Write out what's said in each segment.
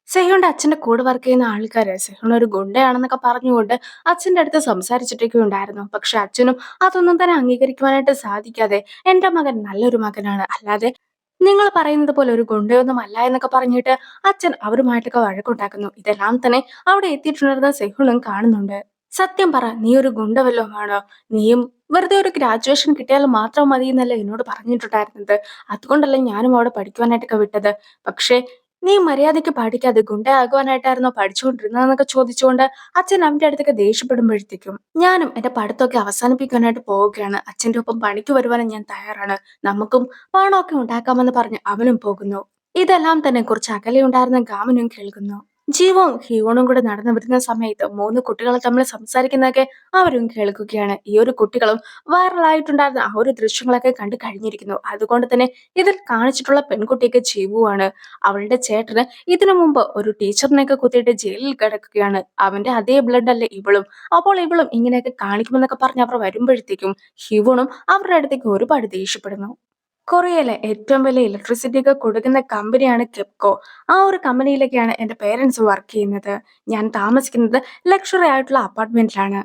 സെഹ്യോന്റെ അച്ഛന്റെ കൂടെ വർക്ക് ചെയ്യുന്ന ആൾക്കാര് സെഹ്യോൻ ഒരു ഗുണ്ടയാണെന്നൊക്കെ പറഞ്ഞുകൊണ്ട് അച്ഛന്റെ അടുത്ത് സംസാരിച്ചിട്ടൊക്കെ ഉണ്ടായിരുന്നു. പക്ഷെ അച്ഛനും അതൊന്നും തന്നെ അംഗീകരിക്കുവാനായിട്ട് സാധിക്കാതെ എന്റെ മകൻ നല്ലൊരു മകനാണ്, അല്ലാതെ നിങ്ങൾ പറയുന്നത് പോലെ ഒരു ഗുണ്ടയൊന്നും അല്ല എന്നൊക്കെ പറഞ്ഞിട്ട് അച്ഛൻ അവരുമായിട്ടൊക്കെ വഴക്കുണ്ടാക്കുന്നു. ഇതെല്ലാം തന്നെ അവിടെ എത്തിയിട്ടുണ്ടായിരുന്ന സെഹ്യോനും കാണുന്നുണ്ട്. സത്യം പറ, നീ ഒരു ഗുണ്ട വല്ലതും ആണോ? നീയും വെറുതെ ഒരു ഗ്രാജുവേഷൻ കിട്ടിയാൽ മാത്രം മതി എന്നല്ലേ എന്നോട് പറഞ്ഞിട്ടുണ്ടായിരുന്നത്? അതുകൊണ്ടല്ലേ ഞാനും അവിടെ പഠിക്കുവാനായിട്ടൊക്കെ വിട്ടത്. പക്ഷേ നീ മര്യാദയ്ക്ക് പഠിക്കാതെ ഗുണ്ടയാകുവാനായിട്ടായിരുന്നോ പഠിച്ചുകൊണ്ടിരുന്നതെന്നൊക്കെ ചോദിച്ചുകൊണ്ട് അച്ഛൻ അവന്റെ അടുത്തൊക്കെ ദേഷ്യപ്പെടുമ്പോഴത്തേക്കും ഞാനും എന്റെ പഠിത്തമൊക്കെ അവസാനിപ്പിക്കാനായിട്ട് പോവുകയാണ്, അച്ഛന്റെ ഒപ്പം പണിക്ക് വരുവാനും ഞാൻ തയ്യാറാണ്, നമുക്കും പണമൊക്കെ ഉണ്ടാക്കാമെന്ന് പറഞ്ഞ് അവനും പോകുന്നു. ഇതെല്ലാം തന്നെ കുറച്ച് അകലെ ഉണ്ടായിരുന്ന ഗാമനും കേൾക്കുന്നു. ജീവവും ഹീവോണും കൂടെ നടന്നു വരുന്ന സമയത്ത് മൂന്ന് കുട്ടികൾ തമ്മിൽ സംസാരിക്കുന്നതൊക്കെ അവരും കേൾക്കുകയാണ്. ഈ ഒരു കുട്ടികളും വൈറലായിട്ടുണ്ടായിരുന്ന ആ ഒരു ദൃശ്യങ്ങളൊക്കെ കണ്ടു കഴിഞ്ഞിരിക്കുന്നു. അതുകൊണ്ട് തന്നെ ഇതിൽ കാണിച്ചിട്ടുള്ള പെൺകുട്ടിയൊക്കെ ജീവുവാണ്. അവളുടെ ചേട്ടന് ഇതിനു മുമ്പ് ഒരു ടീച്ചറിനെയൊക്കെ കുത്തിയിട്ട് ജയിലിൽ കിടക്കുകയാണ്. അവന്റെ അതേ ബ്ലഡ് അല്ലേ ഇവളും. അപ്പോൾ ഇവളും ഇങ്ങനെയൊക്കെ കാണിക്കുമെന്നൊക്കെ പറഞ്ഞ് അവർ വരുമ്പോഴത്തേക്കും ഹിവണും അവരുടെ അടുത്തേക്ക് ഒരുപാട് ദേഷ്യപ്പെടുന്നു. കൊറിയയിലെ ഏറ്റവും വലിയ ഇലക്ട്രിസിറ്റി ഒക്കെ കൊടുക്കുന്ന കമ്പനിയാണ് കെപ്കോ. ആ ഒരു കമ്പനിയിലൊക്കെയാണ് എന്റെ പേരൻസ് വർക്ക് ചെയ്യുന്നത്. ഞാൻ താമസിക്കുന്നത് ലക്ഷറി ആയിട്ടുള്ള അപ്പാർട്ട്മെന്റിലാണ്.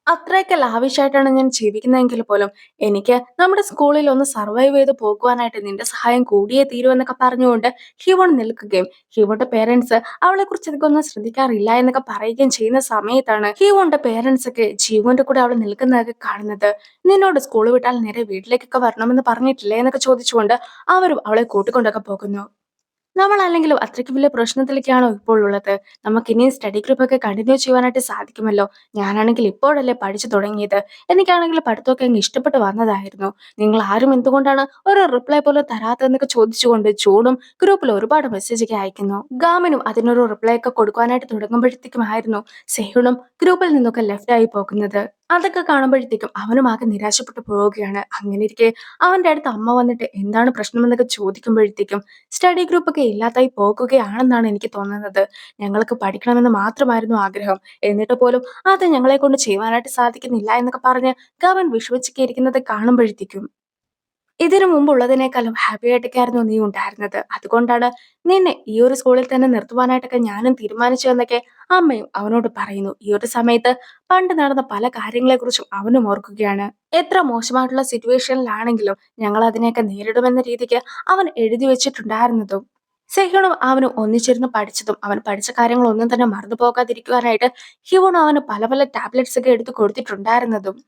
അത്രയൊക്കെ ലാവിഷായിട്ടാണ് ഞാൻ ജീവിക്കുന്നതെങ്കിൽ പോലും എനിക്ക് നമ്മുടെ സ്കൂളിൽ ഒന്ന് സർവൈവ് ചെയ്ത് പോകുവാനായിട്ട് നിന്റെ സഹായം കൂടിയേ തീരൂ എന്നൊക്കെ പറഞ്ഞുകൊണ്ട് ഹിവൺ നിൽക്കുകയും ഹിവോന്റെ പേരൻസ് അവളെ കുറിച്ച് അധികം ഒന്നും ശ്രദ്ധിക്കാറില്ല എന്നൊക്കെ പറയുകയും ചെയ്യുന്ന സമയത്താണ് ഹിവോന്റെ പേരൻസ് ഒക്കെ ജീവന്റെ കൂടെ അവൾ നിൽക്കുന്നതൊക്കെ കാണുന്നത്. നിന്നോട് സ്കൂൾ വിട്ടാൽ നേരെ വീട്ടിലേക്കൊക്കെ വരണമെന്ന് പറഞ്ഞിട്ടില്ലേ എന്നൊക്കെ ചോദിച്ചുകൊണ്ട് അവരും അവളെ കൂട്ടിക്കൊണ്ടൊക്കെ പോകുന്നു. നമ്മളല്ലെങ്കിലും അത്രയ്ക്ക് വലിയ പ്രശ്നത്തിലേക്കാണോ ഇപ്പോൾ ഉള്ളത്? നമുക്കിനിയും സ്റ്റഡി ഗ്രൂപ്പ് ഒക്കെ കണ്ടിന്യൂ ചെയ്യുവാനായിട്ട് സാധിക്കുമല്ലോ. ഞാനാണെങ്കിൽ ഇപ്പോഴല്ലേ പഠിച്ചു തുടങ്ങിയത്. എനിക്കാണെങ്കിൽ പഠിത്തമൊക്കെ അങ്ങ് ഇഷ്ടപ്പെട്ട് വന്നതായിരുന്നു. നിങ്ങൾ ആരും എന്തുകൊണ്ടാണ് ഒരു റിപ്ലൈ പോലും തരാത്തതെന്നൊക്കെ ചോദിച്ചുകൊണ്ട് ജൂണും ഗ്രൂപ്പിൽ ഒരുപാട് മെസ്സേജ് ഒക്കെ അയക്കുന്നു. ഗാമിനും അതിനൊരു റിപ്ലൈ ഒക്കെ കൊടുക്കുവാനായിട്ട് തുടങ്ങുമ്പോഴത്തേക്കുമായിരുന്നു സെഹ്യുണും ഗ്രൂപ്പിൽ നിന്നൊക്കെ ലെഫ്റ്റ് ആയി പോകുന്നത്. അതൊക്കെ കാണുമ്പോഴത്തേക്കും അവനും ആകെ നിരാശപ്പെട്ടു പോവുകയാണ്. അങ്ങനെ ഇരിക്കെ അവന്റെ അടുത്ത് അമ്മ വന്നിട്ട് എന്താണ് പ്രശ്നമെന്നൊക്കെ ചോദിക്കുമ്പോഴത്തേക്കും സ്റ്റഡി ഗ്രൂപ്പൊക്കെ ഇല്ലാതായി പോകുകയാണെന്നാണ് എനിക്ക് തോന്നുന്നത്. ഞങ്ങൾക്ക് പഠിക്കണമെന്ന് മാത്രമായിരുന്നു ആഗ്രഹം. എന്നിട്ട് പോലും അത് ഞങ്ങളെക്കൊണ്ട് ചെയ്യുവാനായിട്ട് സാധിക്കുന്നില്ല എന്നൊക്കെ പറഞ്ഞ് ഗവൻ വിഷമിച്ചൊക്കെ ഇരിക്കുന്നത് കാണുമ്പോഴത്തേക്കും ഇതിനു മുമ്പുള്ളതിനേക്കാളും ഹാപ്പി ആയിട്ടൊക്കെയായിരുന്നു നീ ഉണ്ടായിരുന്നത്. അതുകൊണ്ടാണ് നിന്നെ ഈ ഒരു സ്കൂളിൽ തന്നെ നിർത്തുവാനായിട്ടൊക്കെ ഞാനും തീരുമാനിച്ചതെന്നൊക്കെ അമ്മയും അവനോട് പറയുന്നു. ഈ ഒരു സമയത്ത് പണ്ട് നടന്ന പല കാര്യങ്ങളെക്കുറിച്ചും അവനും ഓർക്കുകയാണ്. എത്ര മോശമായിട്ടുള്ള സിറ്റുവേഷനിലാണെങ്കിലും ഞങ്ങൾ അതിനെയൊക്കെ നേരിടുമെന്ന രീതിക്ക് അവൻ എഴുതി വെച്ചിട്ടുണ്ടായിരുന്നതും സെഹ്യോണും അവനും ഒന്നിച്ചിരുന്ന് പഠിച്ചതും അവൻ പഠിച്ച കാര്യങ്ങളൊന്നും തന്നെ മറന്നു പോകാതിരിക്കുവാനായിട്ട് ഹിവണും അവന് പല പല ടാബ്ലറ്റ്സ് ഒക്കെ എടുത്തു കൊടുത്തിട്ടുണ്ടായിരുന്നതും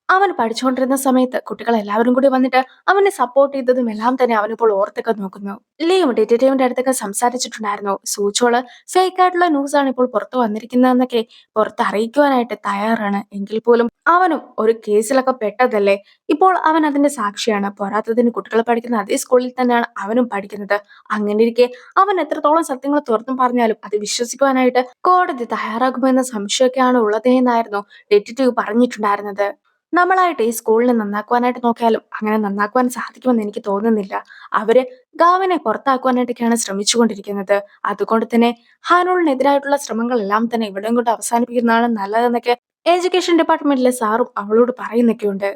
അവൻ പഠിച്ചുകൊണ്ടിരുന്ന സമയത്ത് കുട്ടികൾ എല്ലാവരും കൂടി വന്നിട്ട് അവനെ സപ്പോർട്ട് ചെയ്തതും എല്ലാം തന്നെ അവനിപ്പോൾ ഓർത്തൊക്കെ നോക്കുന്നു. ലിയും ഡിറ്റക്റ്റീവിന്റെ അടുത്തൊക്കെ സംസാരിച്ചിട്ടുണ്ടായിരുന്നു. സൂചോള് ഫേക്ക് ആയിട്ടുള്ള ന്യൂസ് ആണ് ഇപ്പോൾ പുറത്തു വന്നിരിക്കുന്നതെന്നൊക്കെ പുറത്ത് അറിയിക്കുവാനായിട്ട് തയ്യാറാണ്. എങ്കിൽ പോലും അവനും ഒരു കേസിലൊക്കെ പെട്ടതല്ലേ. ഇപ്പോൾ അവൻ അതിന്റെ സാക്ഷിയാണ്. പോരാത്തതിന് കുട്ടികൾ പഠിക്കുന്ന അതേ സ്കൂളിൽ തന്നെയാണ് അവനും പഠിക്കുന്നത്. അങ്ങനെ ഇരിക്കെ അവൻ എത്രത്തോളം സത്യങ്ങൾ തുറന്നു പറഞ്ഞാലും അത് വിശ്വസിക്കുവാനായിട്ട് കോടതി തയ്യാറാകുമോ എന്ന സംശയമൊക്കെയാണ് ഉള്ളത് എന്നായിരുന്നു ഡിറ്റക്റ്റീവ് പറഞ്ഞിട്ടുണ്ടായിരുന്നത്. നമ്മളായിട്ട് ഈ സ്കൂളിനെ നന്നാക്കുവാനായിട്ട് നോക്കിയാലും അങ്ങനെ നന്നാക്കുവാൻ സാധിക്കുമെന്ന് എനിക്ക് തോന്നുന്നില്ല. അവര് ഗാവിനെ പുറത്താക്കുവാനായിട്ടൊക്കെയാണ് ശ്രമിച്ചുകൊണ്ടിരിക്കുന്നത്. അതുകൊണ്ട് തന്നെ ഹാനോളിനെതിരായിട്ടുള്ള ശ്രമങ്ങളെല്ലാം തന്നെ ഇവിടെയും കൊണ്ട് അവസാനിപ്പിക്കുന്നതാണ് നല്ലതെന്നൊക്കെ എഡ്യൂക്കേഷൻ ഡിപ്പാർട്ട്മെന്റിലെ സാറും അവളോട് പറയുന്നൊക്കെയുണ്ട്.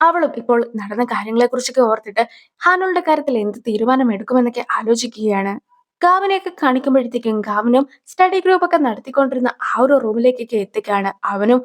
അവളും ഇപ്പോൾ നടന്ന കാര്യങ്ങളെക്കുറിച്ചൊക്കെ ഓർത്തിട്ട് ഹാനോളുടെ കാര്യത്തിൽ എന്ത് തീരുമാനം എടുക്കുമെന്നൊക്കെ ആലോചിക്കുകയാണ്. ഗാവിനെയൊക്കെ കാണിക്കുമ്പോഴത്തേക്കും ഗാവിനും സ്റ്റഡി ഗ്രൂപ്പ് ഒക്കെ നടത്തിക്കൊണ്ടിരുന്ന ആ ഒരു റൂമിലേക്കൊക്കെ എത്തുകയാണ്. അവനും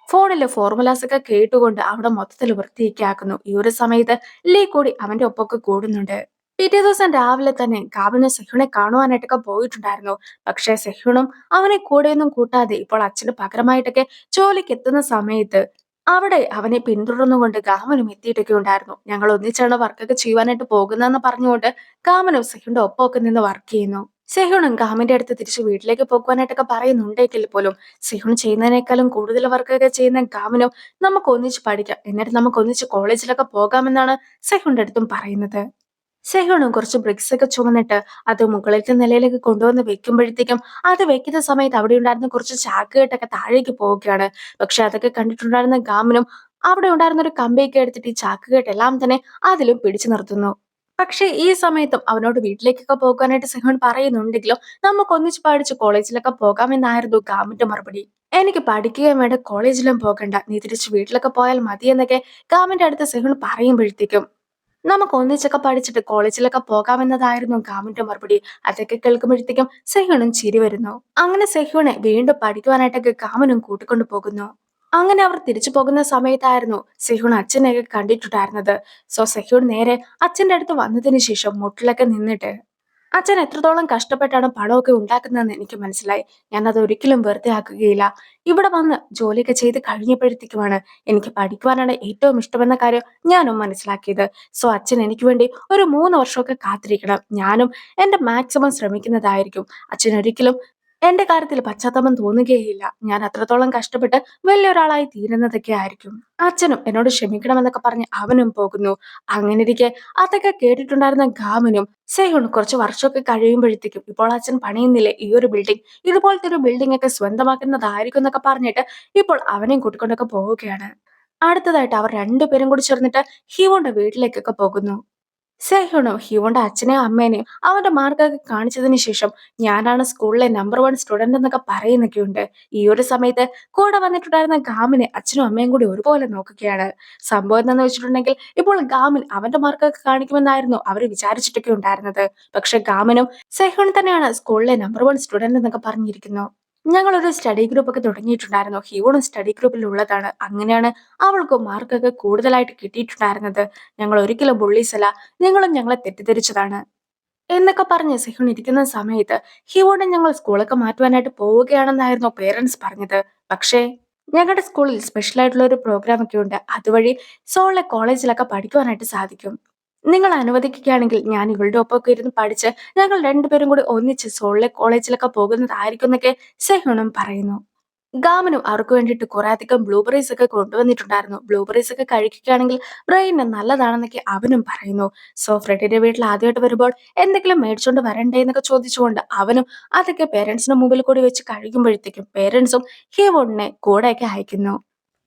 ഫോണിലെ ഫോർമുലാസ് ഒക്കെ കേട്ടുകൊണ്ട് അവിടെ മൊത്തത്തിൽ വൃത്തിയൊക്കെ ആക്കുന്നു. ഈ ഒരു സമയത്ത് ലീ കൂടി അവന്റെ ഒപ്പമൊക്കെ കൂടുന്നുണ്ട്. പിറ്റേ ദിവസം രാവിലെ തന്നെ ഗാബിന് സെഹ്യുണെ കാണുവാനായിട്ടൊക്കെ പോയിട്ടുണ്ടായിരുന്നു. പക്ഷേ സെഹ്യുണും അവനെ കൂടെയൊന്നും കൂട്ടാതെ ഇപ്പോൾ അച്ഛന് പകരമായിട്ടൊക്കെ ജോലിക്ക് എത്തുന്ന സമയത്ത് അവിടെ അവനെ പിന്തുടർന്നുകൊണ്ട് ഗാമനും എത്തിയിട്ടൊക്കെ ഉണ്ടായിരുന്നു. ഞങ്ങൾ ഒന്നിച്ചാണ് വർക്കൊക്കെ ചെയ്യുവാനായിട്ട് പോകുന്നതെന്ന് പറഞ്ഞുകൊണ്ട് ഗാമനും സെഹ്യുന്റെ ഒപ്പമൊക്കെ നിന്ന് വർക്ക് ചെയ്യുന്നു. സെഹ്യുണും ഗാമിന്റെ അടുത്ത് തിരിച്ച് വീട്ടിലേക്ക് പോകുവാനായിട്ടൊക്കെ പറയുന്നുണ്ടെങ്കിൽ പോലും സെഹ്യുൺ ചെയ്യുന്നതിനേക്കാളും കൂടുതൽ വർക്കൊക്കെ ചെയ്യുന്ന ഗാമിനും നമുക്ക് ഒന്നിച്ച് പഠിക്കാം, എന്നിട്ട് നമുക്ക് ഒന്നിച്ച് കോളേജിലൊക്കെ പോകാമെന്നാണ് സെഹ്യുന്റെ അടുത്തും പറയുന്നത്. സെഹ്യോണും കുറച്ച് ബ്രിക്സ് ഒക്കെ ചുമന്നിട്ട് അത് മുകളിലത്തെ നിലയിലേക്ക് കൊണ്ടുവന്ന് വെക്കുമ്പോഴത്തേക്കും അത് വെക്കുന്ന സമയത്ത് അവിടെ ഉണ്ടായിരുന്ന കുറച്ച് ചാക്കുകെട്ടൊക്കെ താഴേക്ക് പോവുകയാണ്. പക്ഷെ അതൊക്കെ കണ്ടിട്ടുണ്ടായിരുന്ന ഗാമിനും അവിടെ ഉണ്ടായിരുന്ന ഒരു കമ്പിയൊക്കെ എടുത്തിട്ട് ഈ ചാക്കുകെട്ടെല്ലാം തന്നെ അതിലും പിടിച്ചു നിർത്തുന്നു. പക്ഷെ ഈ സമയത്തും അവനോട് വീട്ടിലേക്കൊക്കെ പോകാനായിട്ട് സെഹോൻ പറയുന്നുണ്ടെങ്കിലും നമുക്ക് ഒന്നിച്ച് പഠിച്ച് കോളേജിലൊക്കെ പോകാമെന്നായിരുന്നു ഗാമിന്റെ മറുപടി. എനിക്ക് പഠിക്കുകയും വേണ്ട, കോളേജിലും പോകണ്ട, നീ തിരിച്ച് വീട്ടിലൊക്കെ പോയാൽ മതി എന്നൊക്കെ ഗാമിന്റെ അടുത്ത് സെഹോൻ പറയുമ്പോഴത്തേക്കും നമുക്ക് ഒന്നിച്ചൊക്കെ പഠിച്ചിട്ട് കോളേജിലൊക്കെ പോകാമെന്നതായിരുന്നു ഗാമിന്റെ മറുപടി. അതൊക്കെ കേൾക്കുമ്പോഴത്തേക്കും സെഹ്യൂണും ചിരി വരുന്നു. അങ്ങനെ സെഹ്യൂണെ വീണ്ടും പഠിക്കുവാനായിട്ടൊക്കെ ഗാമനും കൂട്ടിക്കൊണ്ടു പോകുന്നു. അങ്ങനെ അവർ തിരിച്ചു പോകുന്ന സമയത്തായിരുന്നു സെഹ്യൂൺ അച്ഛനെയൊക്കെ കണ്ടിട്ടുണ്ടായിരുന്നത്. സോ സെഹ്യൂൺ നേരെ അച്ഛന്റെ അടുത്ത് വന്നതിന് ശേഷം മുട്ടിലൊക്കെ നിന്നിട്ട് അച്ഛൻ എത്രത്തോളം കഷ്ടപ്പെട്ടാണ് പണമൊക്കെ ഉണ്ടാക്കുന്നതെന്ന് എനിക്ക് മനസ്സിലായി. ഞാൻ അത് ഒരിക്കലും വെറുതെ ആക്കുകയില്ല. ഇവിടെ വന്ന് ജോലിയൊക്കെ ചെയ്ത് കഴിഞ്ഞപ്പോഴത്തേക്കുമാണ് എനിക്ക് പഠിക്കുവാനാണ് ഏറ്റവും ഇഷ്ടമെന്ന കാര്യം ഞാനും മനസ്സിലാക്കിയത്. സോ അച്ഛൻ എനിക്ക് വേണ്ടി ഒരു 3 വർഷമൊക്കെ കാത്തിരിക്കണം. ഞാനും എന്റെ മാക്സിമം ശ്രമിക്കുന്നതായിരിക്കും. അച്ഛൻ ഒരിക്കലും എന്റെ കാര്യത്തിൽ പശ്ചാത്താപം തോന്നുകയില്ല. ഞാൻ അത്രത്തോളം കഷ്ടപ്പെട്ട് വലിയൊരാളായി തീരുന്നതൊക്കെ ആയിരിക്കും. അച്ഛനും എന്നോട് ക്ഷമിക്കണമെന്നൊക്കെ പറഞ്ഞ് അവനും പോകുന്നു. അങ്ങനെയിരിക്കെ അതൊക്കെ കേട്ടിട്ടുണ്ടായിരുന്ന ഗാമനും സെഹുൺ കുറച്ച് വർഷമൊക്കെ കഴിയുമ്പോഴത്തേക്കും ഇപ്പോൾ അച്ഛൻ പണിയുന്നില്ലേ ഈ ഒരു ബിൽഡിംഗ്, ഇതുപോലത്തെ ഒരു ബിൽഡിംഗ് ഒക്കെ സ്വന്തമാക്കുന്നതായിരിക്കും എന്നൊക്കെ പറഞ്ഞിട്ട് ഇപ്പോൾ അവനെയും കൂട്ടിക്കൊണ്ടൊക്കെ പോവുകയാണ്. അടുത്തതായിട്ട് അവർ രണ്ടുപേരും കൂടി ചേർന്നിട്ട് ഹിവോന്റെ വീട്ടിലേക്കൊക്കെ പോകുന്നു. സെഹ്യോണും ഹിവോന്റെ അച്ഛനെയും അമ്മേനെയും അവന്റെ മാർക്കൊക്കെ കാണിച്ചതിന് ശേഷം ഞാനാണ് സ്കൂളിലെ നമ്പർ 1 സ്റ്റുഡന്റ് എന്നൊക്കെ പറയുന്നൊക്കെയുണ്ട്. ഈ ഒരു സമയത്ത് കൂടെ വന്നിട്ടുണ്ടായിരുന്ന ഗാമിനെ അച്ഛനും അമ്മയും കൂടി ഒരുപോലെ നോക്കുകയാണ്. സംഭവം എന്താണെന്ന് വെച്ചിട്ടുണ്ടെങ്കിൽ ഇപ്പോൾ ഗാമിൻ അവന്റെ മാർക്കൊക്കെ കാണിക്കുമെന്നായിരുന്നു അവർ വിചാരിച്ചിട്ടൊക്കെ ഉണ്ടായിരുന്നത്. പക്ഷെ ഗാമിനും സെഹ്യോൺ തന്നെയാണ് സ്കൂളിലെ നമ്പർ 1 സ്റ്റുഡന്റ് എന്നൊക്കെ പറഞ്ഞിരിക്കുന്നു. ഞങ്ങളൊരു സ്റ്റഡി ഗ്രൂപ്പ് ഒക്കെ തുടങ്ങിയിട്ടുണ്ടായിരുന്നു. ഹിവോണും സ്റ്റഡി ഗ്രൂപ്പിൽ ഉള്ളതാണ്. അങ്ങനെയാണ് അവൾക്ക് മാർക്കൊക്കെ കൂടുതലായിട്ട് കിട്ടിയിട്ടുണ്ടായിരുന്നത്. ഞങ്ങൾ ഒരിക്കലും ബുള്ളീസ് അല്ല, നിങ്ങളും ഞങ്ങളെ തെറ്റിദ്ധരിച്ചതാണ് എന്നൊക്കെ പറഞ്ഞ് സിഹുൺ ഇരിക്കുന്ന സമയത്ത് ഹിവോടെ ഞങ്ങൾ സ്കൂളൊക്കെ മാറ്റുവാനായിട്ട് പോവുകയാണെന്നായിരുന്നു പേരൻസ് പറഞ്ഞത്. പക്ഷേ ഞങ്ങളുടെ സ്കൂളിൽ സ്പെഷ്യൽ ആയിട്ടുള്ള ഒരു പ്രോഗ്രാം ഒക്കെ ഉണ്ട്. അതുവഴി സോളിലെ കോളേജിലൊക്കെ പഠിക്കുവാനായിട്ട് സാധിക്കും. നിങ്ങൾ അനുവദിക്കുകയാണെങ്കിൽ ഞാൻ ഇവളുടെ ഒപ്പമൊക്കെ ഇരുന്ന് പഠിച്ച് ഞങ്ങൾ രണ്ടുപേരും കൂടി ഒന്നിച്ച് സോളിലെ കോളേജിലൊക്കെ പോകുന്നതായിരിക്കും എന്നൊക്കെ സെഹ്യൂണും പറയുന്നു. ഗാമനും അവർക്ക് വേണ്ടിയിട്ട് കുറെ അധികം ബ്ലൂബെറീസ് ഒക്കെ കൊണ്ടുവന്നിട്ടുണ്ടായിരുന്നു. ബ്ലൂബെറീസ് ഒക്കെ കഴിക്കുകയാണെങ്കിൽ ബ്രെയിന് നല്ലതാണെന്നൊക്കെ അവനും പറയുന്നു. സോ ഫ്രെഡിന്റെ വീട്ടിൽ ആദ്യമായിട്ട് വരുമ്പോൾ എന്തെങ്കിലും മേടിച്ചോണ്ട് വരണ്ടേ എന്നൊക്കെ ചോദിച്ചുകൊണ്ട് അവനും അതൊക്കെ പേരൻസിന് മുമ്പിൽ കൂടി വെച്ച് കഴിക്കുമ്പോഴത്തേക്കും പേരൻസും ഹീവോണിനെ കൂടെയൊക്കെ അയക്കുന്നു.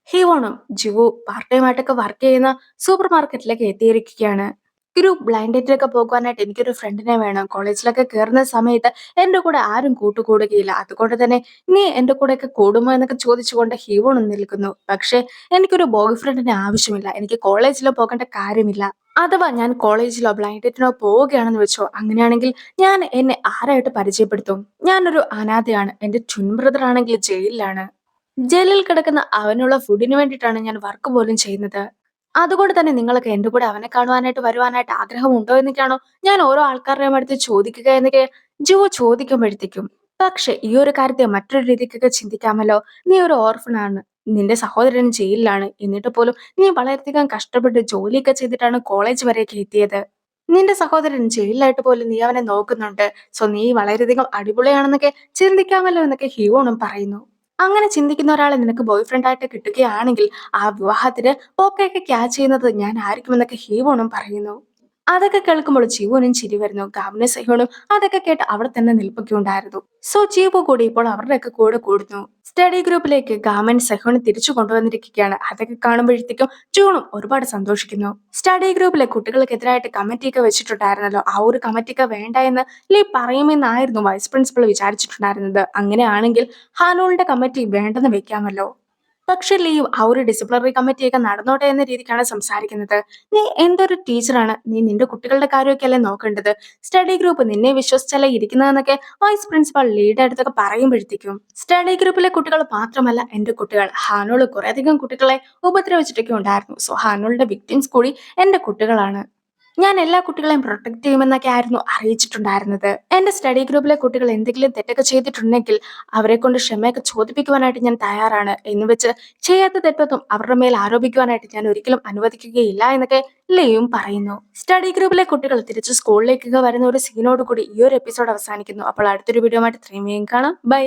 ഹീവോണും ജിവു പാർട്ട് ടൈം ആയിട്ടൊക്കെ വർക്ക് ചെയ്യുന്ന സൂപ്പർ മാർക്കറ്റിലേക്ക് എത്തിയിരിക്കുകയാണ്. ഒരു ബ്ലൈൻഡ് ഡേറ്റിലൊക്കെ പോകുവാനായിട്ട് എനിക്കൊരു ഫ്രണ്ടിനെ വേണം. കോളേജിലൊക്കെ കയറുന്ന സമയത്ത് എന്റെ കൂടെ ആരും കൂട്ടുകൂടുകയില്ല. അതുകൊണ്ട് തന്നെ നീ എന്റെ കൂടെയൊക്കെ കൂടുമോ എന്നൊക്കെ ചോദിച്ചുകൊണ്ട് ഹീവോൺ നിൽക്കുന്നു. പക്ഷെ എനിക്കൊരു ബോയ് ഫ്രണ്ടിനെ ആവശ്യമില്ല. എനിക്ക് കോളേജിലോ പോകേണ്ട കാര്യമില്ല. അഥവാ ഞാൻ കോളേജിലോ ബ്ലൈൻഡ് ഡേറ്റിനോ പോവുകയാണെന്ന് വെച്ചോ, അങ്ങനെയാണെങ്കിൽ ഞാൻ എന്നെ ആരായിട്ട് പരിചയപ്പെടുത്തും? ഞാനൊരു അനാഥയാണ്. എന്റെ ട്വിൻ ബ്രദർ ആണെങ്കിൽ ജയിലിലാണ്. ജയിലിൽ കിടക്കുന്ന അവനുള്ള ഫുഡിന് വേണ്ടിയിട്ടാണ് ഞാൻ വർക്ക് പോലും ചെയ്യുന്നത്. അതുകൊണ്ട് തന്നെ നിങ്ങളൊക്കെ എന്റെ കൂടെ അവനെ കാണുവാനായിട്ട് വരുവാനായിട്ട് ആഗ്രഹമുണ്ടോ എന്നൊക്കെയാണോ ഞാൻ ഓരോ ആൾക്കാരുടെയും അടുത്ത് ചോദിക്കുക എന്നൊക്കെ ജിവോ ചോദിക്കുമ്പോഴത്തേക്കും. പക്ഷെ ഈ ഒരു കാര്യത്തെ മറ്റൊരു രീതിക്കൊക്കെ ചിന്തിക്കാമല്ലോ. നീ ഒരു ഓർഫൺ ആണ്. നിന്റെ സഹോദരൻ ജയിലിലാണ്. എന്നിട്ട് പോലും നീ വളരെയധികം കഷ്ടപ്പെട്ട് ജോലിയൊക്കെ ചെയ്തിട്ടാണ് കോളേജ് വരെയൊക്കെ എത്തിയത്. നിന്റെ സഹോദരൻ ജയിലിലായിട്ട് പോലും നീ അവനെ നോക്കുന്നുണ്ട്. സോ നീ വളരെയധികം അടിപൊളിയാണെന്നൊക്കെ ചിന്തിക്കാമല്ലോ എന്നൊക്കെ ഹിയോണും പറയുന്നു. അങ്ങനെ ചിന്തിക്കുന്ന ഒരാളെ നിനക്ക് ബോയ് ഫ്രണ്ട് ആയിട്ട് കിട്ടുകയാണെങ്കിൽ ആ വിവാഹത്തിന് ഓക്കെയൊക്കെ ക്യാച്ച് ചെയ്യുന്നത് ഞാൻ ആയിരിക്കുമെന്നൊക്കെ ഹീവോണും പറയുന്നു. അതൊക്കെ കേൾക്കുമ്പോൾ ജീവനും ചിരി വരുന്നു. ഗാമിനെ സെഹോണും അതൊക്കെ കേട്ട് അവിടെ തന്നെ നിൽപ്പൊക്കെ ഉണ്ടായിരുന്നു. സോ ജീവു കൂടി ഇപ്പോൾ അവരുടെയൊക്കെ കൂടെ കൂടുന്നു. സ്റ്റഡി ഗ്രൂപ്പിലേക്ക് ഗാമൻ സെഹോൺ തിരിച്ചു കൊണ്ടുവന്നിരിക്കുകയാണ്. അതൊക്കെ കാണുമ്പോഴത്തേക്കും ജൂണും ഒരുപാട് സന്തോഷിക്കുന്നു. സ്റ്റഡി ഗ്രൂപ്പിലെ കുട്ടികൾക്കെതിരായിട്ട് കമ്മിറ്റിയൊക്കെ വെച്ചിട്ടുണ്ടായിരുന്നല്ലോ. ആ ഒരു കമ്മിറ്റിയൊക്കെ വേണ്ട എന്ന് ലീ പറയുമെന്നായിരുന്നു വൈസ് പ്രിൻസിപ്പൾ വിചാരിച്ചിട്ടുണ്ടായിരുന്നത്. അങ്ങനെയാണെങ്കിൽ ഹാനോളിന്റെ കമ്മിറ്റി വേണ്ടെന്ന് വെക്കാമല്ലോ. പക്ഷെ ലീവ് ആ ഒരു ഡിസിപ്ലിനറി കമ്മിറ്റിയൊക്കെ നടന്നോട്ടെ എന്ന രീതിക്കാണ് സംസാരിക്കുന്നത്. നീ എന്തൊരു ടീച്ചറാണ്, നീ നിന്റെ കുട്ടികളുടെ കാര്യമൊക്കെ അല്ലേ നോക്കേണ്ടത്. സ്റ്റഡി ഗ്രൂപ്പ് നിന്നെ വിശ്വസിച്ചല്ലേ ഇരിക്കുന്നതെന്നൊക്കെ വൈസ് പ്രിൻസിപ്പൽ ലീയുടെ അടുത്തൊക്കെ പറയുമ്പോഴത്തേക്കും സ്റ്റഡി ഗ്രൂപ്പിലെ കുട്ടികൾ മാത്രമല്ല എന്റെ കുട്ടികൾ, ഹാനോള് കുറെ അധികം കുട്ടികളെ ഉപദ്രവിച്ചിട്ടൊക്കെ ഉണ്ടായിരുന്നു. സോ ഹാനോളുടെ വിക്ടിംസ് കൂടി എന്റെ കുട്ടികളാണ്. ഞാൻ എല്ലാ കുട്ടികളെയും പ്രൊട്ടക്ട് ചെയ്യുമെന്നൊക്കെ ആയിരുന്നു അറിയിച്ചിട്ടുണ്ടായിരുന്നത്. എന്റെ സ്റ്റഡി ഗ്രൂപ്പിലെ കുട്ടികൾ എന്തെങ്കിലും തെറ്റൊക്കെ ചെയ്തിട്ടുണ്ടെങ്കിൽ അവരെ കൊണ്ട് ക്ഷമയൊക്കെ ചോദിപ്പിക്കുവാനായിട്ട് ഞാൻ തയ്യാറാണ് എന്ന് വെച്ച് ചെയ്യാത്ത തെറ്റൊന്നും അവരുടെ മേൽ ആരോപിക്കുവാനായിട്ട് ഞാൻ ഒരിക്കലും അനുവദിക്കുകയില്ല എന്നൊക്കെ ലിയും പറയുന്നു. സ്റ്റഡി ഗ്രൂപ്പിലെ കുട്ടികൾ തിരിച്ച് സ്കൂളിലേക്കൊക്കെ വരുന്ന ഒരു സീനോട് കൂടി ഈ ഒരു എപ്പിസോഡ് അവസാനിക്കുന്നു. അപ്പോൾ അടുത്തൊരു വീഡിയോ ആയിട്ട് ഇത്രയും വേഗം കാണാം. ബൈ.